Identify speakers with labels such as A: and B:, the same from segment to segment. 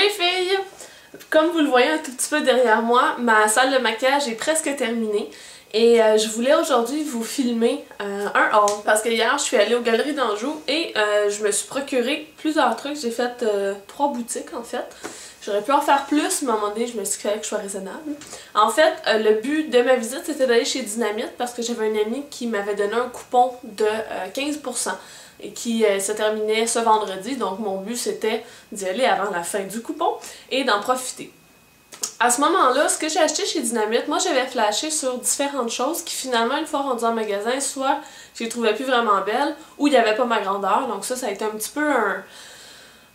A: Salut les filles! Comme vous le voyez un tout petit peu derrière moi, ma salle de maquillage est presque terminée. Et je voulais aujourd'hui vous filmer un haul parce que hier je suis allée aux Galeries d'Anjou et je me suis procuré plusieurs trucs. J'ai fait 3 boutiques en fait. J'aurais pu en faire plus, mais à un moment donné je me suis dit que je sois raisonnable. En fait, le but de ma visite c'était d'aller chez Dynamite parce que j'avais un ami qui m'avait donné un coupon de 15% et qui se terminait ce vendredi. Donc mon but c'était d'y aller avant la fin du coupon et d'en profiter. À ce moment-là, ce que j'ai acheté chez Dynamite, moi j'avais flashé sur différentes choses qui finalement, une fois rendues en magasin, soit je les trouvais plus vraiment belles ou il n'y avait pas ma grandeur. Donc ça a été un petit peu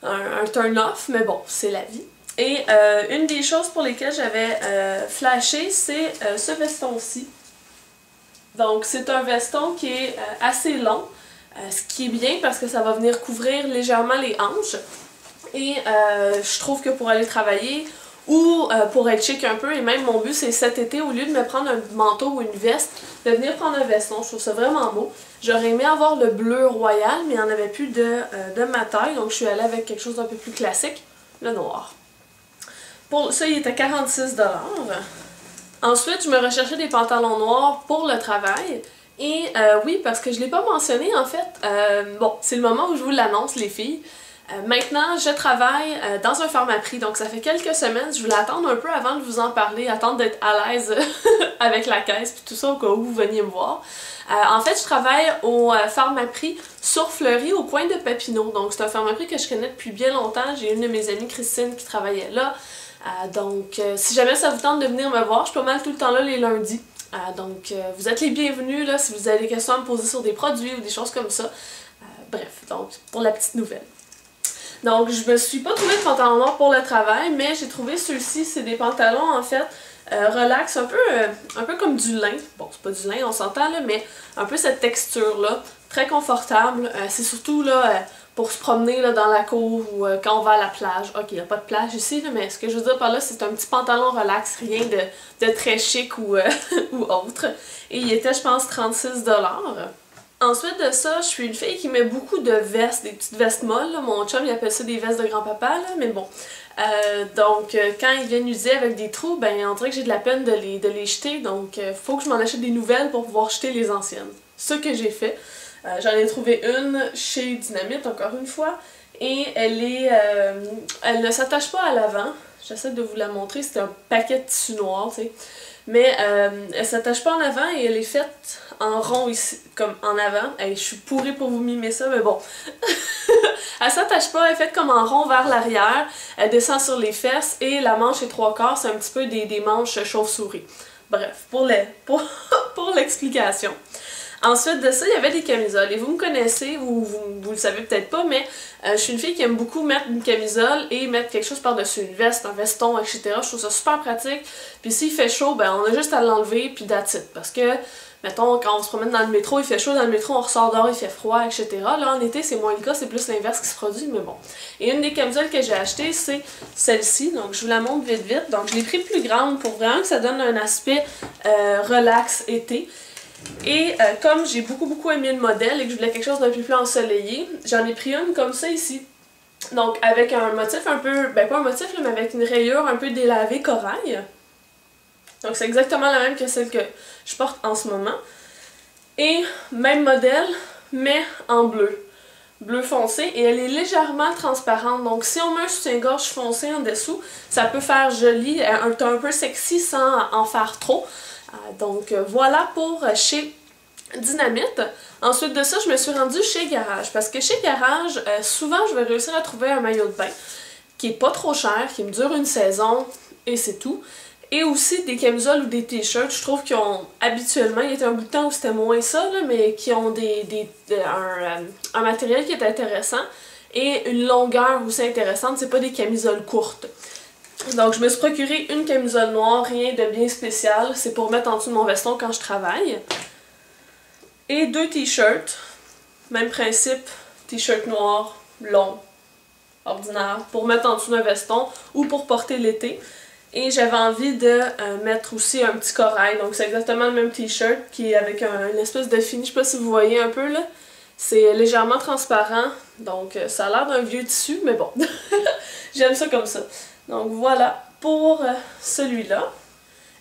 A: un turn-off, mais bon, c'est la vie. Et une des choses pour lesquelles j'avais flashé, c'est ce veston-ci. Donc c'est un veston qui est assez long, ce qui est bien parce que ça va venir couvrir légèrement les hanches. Et je trouve que pour aller travailler, ou pour être chic un peu, et même mon but c'est cet été, au lieu de me prendre un manteau ou une veste, de venir prendre un veston. Je trouve ça vraiment beau. J'aurais aimé avoir le bleu royal, mais il n'y en avait plus de ma taille, donc je suis allée avec quelque chose d'un peu plus classique, le noir. Pour ça, il était 46$. Ensuite, je me recherchais des pantalons noirs pour le travail. Et oui, parce que je ne l'ai pas mentionné en fait, bon, c'est le moment où je vous l'annonce les filles. Maintenant, je travaille dans un Pharmaprix, donc ça fait quelques semaines, je voulais attendre un peu avant de vous en parler, attendre d'être à l'aise avec la caisse puis tout ça au cas où vous veniez me voir. En fait, je travaille au Pharmaprix sur Fleury, au coin de Papineau, donc c'est un Pharmaprix que je connais depuis bien longtemps. J'ai une de mes amies, Christine, qui travaillait là, donc si jamais ça vous tente de venir me voir, je suis pas mal tout le temps là les lundis. Donc vous êtes les bienvenus là si vous avez des questions à me poser sur des produits ou des choses comme ça. Bref, donc pour la petite nouvelle. Donc, je me suis pas trouvé de pantalon noir pour le travail, mais j'ai trouvé ceux-ci. C'est des pantalons, en fait, relax, un peu comme du lin. Bon, c'est pas du lin, on s'entend, là, mais un peu cette texture-là. Très confortable. C'est surtout, là, pour se promener là, dans la cour ou quand on va à la plage. Ok, il n'y a pas de plage ici, là, mais ce que je veux dire par là, c'est un petit pantalon relax, rien de très chic ou, ou autre. Et il était, je pense, 36$. Ensuite de ça, je suis une fille qui met beaucoup de vestes, des petites vestes molles. Là. Mon chum il appelle ça des vestes de grand-papa, là, mais bon. Donc quand ils viennent user avec des trous, ben on dirait que j'ai de la peine de les jeter, donc faut que je m'en achète des nouvelles pour pouvoir jeter les anciennes. Ce que j'ai fait. J'en ai trouvé une chez Dynamite, encore une fois, et elle ne s'attache pas à l'avant. J'essaie de vous la montrer, c'est un paquet de tissu noir, tu sais. Mais elle s'attache pas en avant et elle est faite en rond ici, comme en avant. Hey, je suis pourrie pour vous mimer ça, mais bon. Elle s'attache pas, elle est faite comme en rond vers l'arrière. Elle descend sur les fesses et la manche est 3/4, c'est un petit peu des manches chauve-souris. Bref, pour l'explication. Ensuite de ça, il y avait des camisoles. Et vous me connaissez, ou vous le savez peut-être pas, mais je suis une fille qui aime beaucoup mettre une camisole et mettre quelque chose par-dessus, une veste, un veston, etc. Je trouve ça super pratique. Puis s'il fait chaud, ben on a juste à l'enlever puis that's it. Parce que, mettons, quand on se promène dans le métro, il fait chaud, dans le métro on ressort dehors, il fait froid, etc. Là en été c'est moins le cas, c'est plus l'inverse qui se produit, mais bon. Et une des camisoles que j'ai achetées, c'est celle-ci, donc je vous la montre vite vite. Donc je l'ai pris plus grande pour vraiment que ça donne un aspect relax été. Et comme j'ai beaucoup aimé le modèle et que je voulais quelque chose d'un peu plus ensoleillé, j'en ai pris une comme ça ici. Donc avec un motif un peu, ben pas un motif là, mais avec une rayure un peu délavée corail. Donc c'est exactement la même que celle que je porte en ce moment. Et même modèle, mais en bleu. Bleu foncé et elle est légèrement transparente. Donc si on met un soutien-gorge foncé en dessous, ça peut faire joli, un peu sexy sans en faire trop. Donc voilà pour chez Dynamite. Ensuite de ça, je me suis rendue chez Garage. Parce que chez Garage, souvent je vais réussir à trouver un maillot de bain qui est pas trop cher, qui me dure une saison et c'est tout. Et aussi des camisoles ou des t-shirts, je trouve qu'ils ont habituellement, il y a un bout de temps où c'était moins ça, là, mais qui ont un matériel qui est intéressant et une longueur aussi intéressante, c'est pas des camisoles courtes. Donc je me suis procuré une camisole noire, rien de bien spécial, c'est pour mettre en dessous de mon veston quand je travaille. Et 2 t-shirts, même principe, t-shirt noir, long, ordinaire, pour mettre en dessous d'un veston ou pour porter l'été. Et j'avais envie de mettre aussi un petit corail, donc c'est exactement le même t-shirt qui est avec une espèce de fini, je sais pas si vous voyez un peu là, C'est légèrement transparent, donc ça a l'air d'un vieux tissu, mais bon, j'aime ça comme ça. Donc voilà pour celui-là.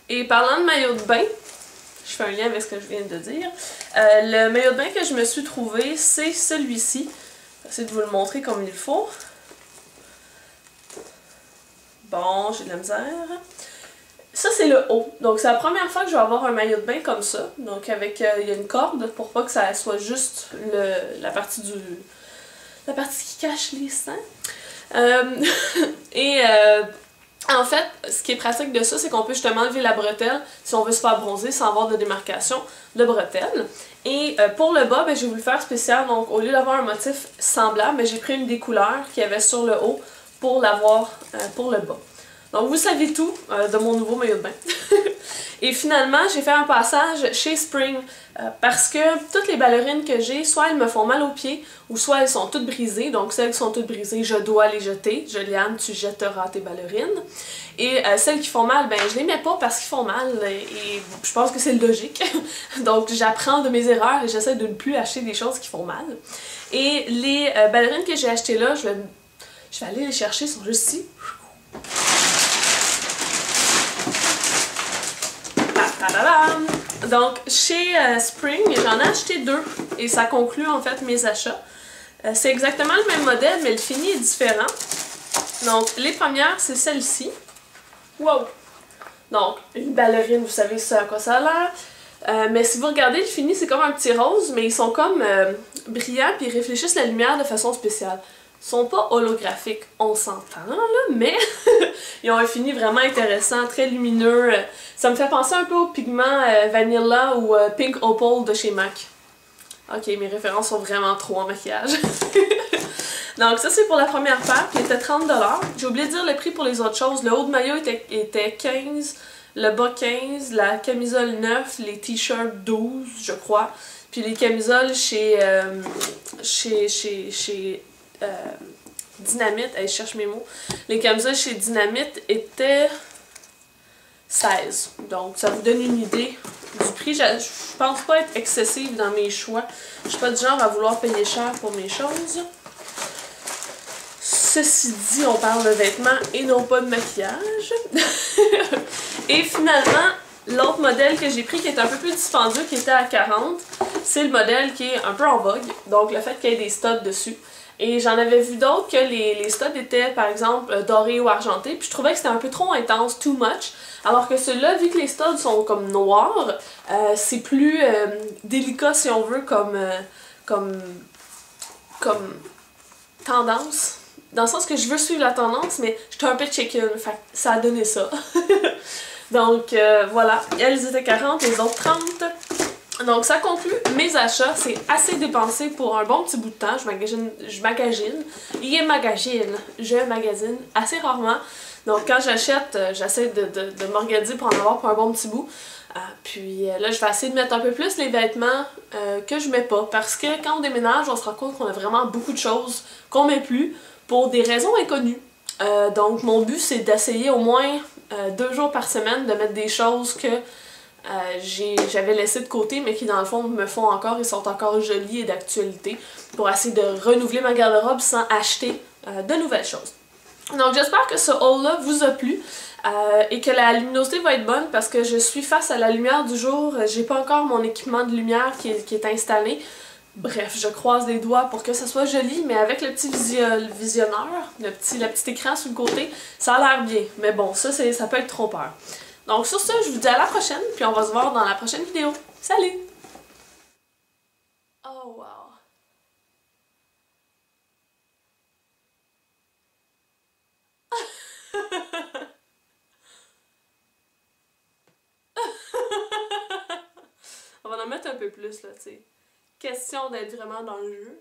A: Et parlant de maillot de bain, je fais un lien avec ce que je viens de dire. Le maillot de bain que je me suis trouvé, c'est celui-ci. Je vais essayer de vous le montrer comme il faut. Bon, j'ai de la misère. Ça, c'est le haut. Donc, c'est la première fois que je vais avoir un maillot de bain comme ça. Donc, avec, il y a une corde pour pas que ça soit juste la partie qui cache les seins. En fait, ce qui est pratique de ça, c'est qu'on peut justement enlever la bretelle si on veut se faire bronzer sans avoir de démarcation de bretelle. Et pour le bas, ben, j'ai voulu faire spécial. Donc, au lieu d'avoir un motif semblable, ben, j'ai pris une des couleurs qu'il y avait sur le haut pour l'avoir pour le bas. Donc vous savez tout de mon nouveau maillot de bain. Et finalement, j'ai fait un passage chez Spring parce que toutes les ballerines que j'ai, soit elles me font mal aux pieds ou soit elles sont toutes brisées. Donc celles qui sont toutes brisées, je dois les jeter. Juliane, tu jetteras tes ballerines. Et celles qui font mal, ben je les mets pas parce qu'ils font mal et je pense que c'est logique. Donc j'apprends de mes erreurs et j'essaie de ne plus acheter des choses qui font mal. Et les ballerines que j'ai achetées là, je vais aller les chercher, elles sont juste ici. Donc, chez Spring, j'en ai acheté 2 et ça conclut en fait mes achats. C'est exactement le même modèle, mais le fini est différent. Donc, les premières, c'est celle-ci. Wow! Donc, une ballerine, vous savez à quoi ça a l'air. Mais si vous regardez le fini, c'est comme un petit rose, mais ils sont comme brillants puis ils réfléchissent la lumière de façon spéciale. Ils sont pas holographiques, on s'entend là, mais ils ont un fini vraiment intéressant, très lumineux. Ça me fait penser un peu au pigment Vanilla ou Pink Opal de chez MAC. Ok, mes références sont vraiment trop en maquillage. Donc ça c'est pour la première paire qui était 30$. J'ai oublié de dire le prix pour les autres choses. Le haut de maillot était 15$, le bas 15$, la camisole 9$, les t-shirts 12$, je crois. Puis les camisoles chez Dynamite, je cherche mes mots. Les camisoles chez Dynamite étaient 16. Donc ça vous donne une idée du prix. Je pense pas être excessive dans mes choix. Je suis pas du genre à vouloir payer cher pour mes choses. Ceci dit, on parle de vêtements et non pas de maquillage. Et finalement, l'autre modèle que j'ai pris qui est un peu plus dispendieux, qui était à 40$, c'est le modèle qui est un peu en vogue. Donc le fait qu'il y ait des studs dessus. Et j'en avais vu d'autres que les studs étaient par exemple dorés ou argentés, puis je trouvais que c'était un peu trop intense, too much. Alors que celui-là, vu que les studs sont comme noirs, c'est plus délicat si on veut comme tendance. Dans le sens que je veux suivre la tendance, mais j'étais un peu chicken, fait ça a donné ça. Donc voilà, elles étaient 40, les autres 30. Donc ça conclut mes achats, c'est assez dépensé pour un bon petit bout de temps, je magasine assez rarement. Donc quand j'achète, j'essaie de m'organiser pour en avoir pour un bon petit bout. Puis là je vais essayer de mettre un peu plus les vêtements que je mets pas, parce que quand on déménage, on se rend compte qu'on a vraiment beaucoup de choses qu'on met plus pour des raisons inconnues. Donc mon but c'est d'essayer au moins 2 jours par semaine de mettre des choses que j'avais laissé de côté mais qui dans le fond me font encore et sont encore jolies et d'actualité pour essayer de renouveler ma garde-robe sans acheter de nouvelles choses. Donc j'espère que ce haul-là vous a plu et que la luminosité va être bonne parce que je suis face à la lumière du jour, j'ai pas encore mon équipement de lumière qui est installé. Bref, je croise les doigts pour que ça soit joli, mais avec le petit visionneur, le petit écran sur le côté, ça a l'air bien. Mais bon, ça peut être trop peur. Donc sur ce, je vous dis à la prochaine, puis on va se voir dans la prochaine vidéo. Salut! Oh wow! On va en mettre un peu plus là, tu sais. Question d'être vraiment dans le jeu.